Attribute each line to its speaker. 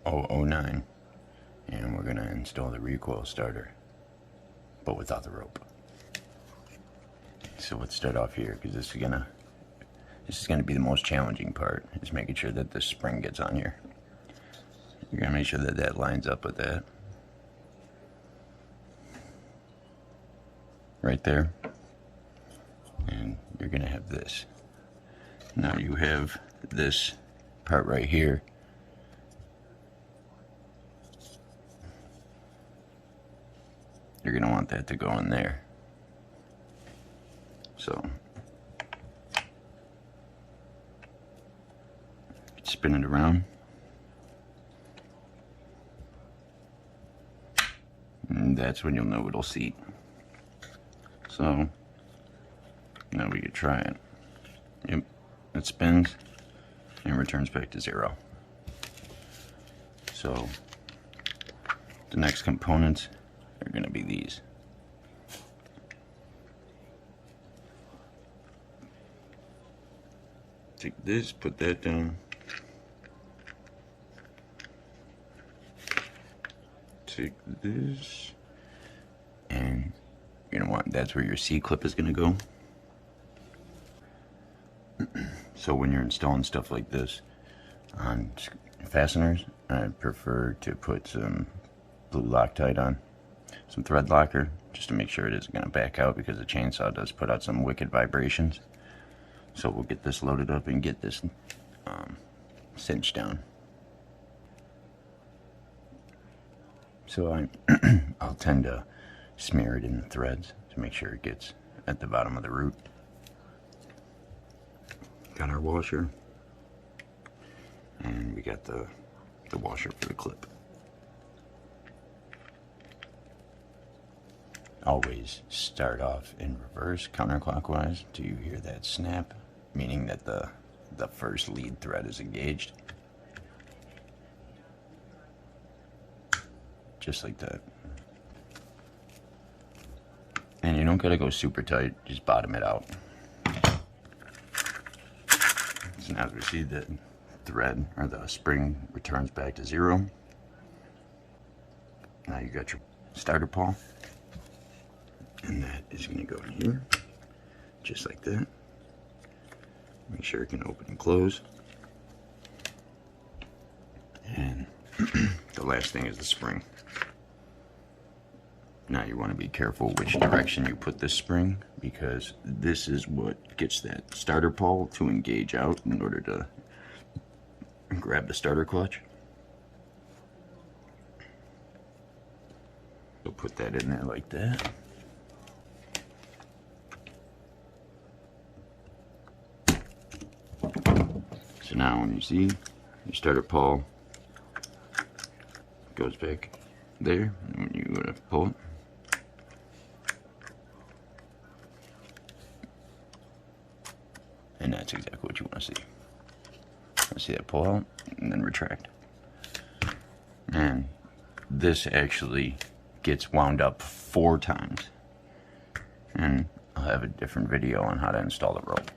Speaker 1: 009, and we're going to install the recoil starter, but without the rope. So let's start off here, because this is gonna be the most challenging part, is making sure that this spring gets on here. You're gonna make sure that that lines up with that right there, and you're gonna have this. Now you have this part right here. You're gonna want that to go in there. So spin it around, and that's when you'll know it'll seat. So now we could try it. Yep, it spins and returns back to 0. So the next components are going to be these. Take this, put that down. Take this, and you're gonna want, that's where your C-clip is gonna go. So when you're installing stuff like this on fasteners, I prefer to put some blue Loctite on, some thread locker, just to make sure it isn't gonna back out, because the chainsaw does put out some wicked vibrations. So we'll get this loaded up and get this cinched down. So I'll tend to smear it in the threads to make sure it gets at the bottom of the root. Got our washer, and we got the washer for the clip. Always start off in reverse, counterclockwise, till you hear that snap, meaning that the first lead thread is engaged. Just like that. And you don't gotta go super tight, just bottom it out. So now as we see, the thread, or the spring, returns back to 0. Now you got your starter pawl, and that is gonna go in here, just like that. Make sure it can open and close. And the last thing is the spring. Now you want to be careful which direction you put this spring, because this is what gets that starter pawl to engage out in order to grab the starter clutch. So put that in there like that. So now when you see your starter pawl goes back there, and when you go to pull it, and that's exactly what you want to see. See that pull out and then retract. And this actually gets wound up 4 times, and I'll have a different video on how to install the rope.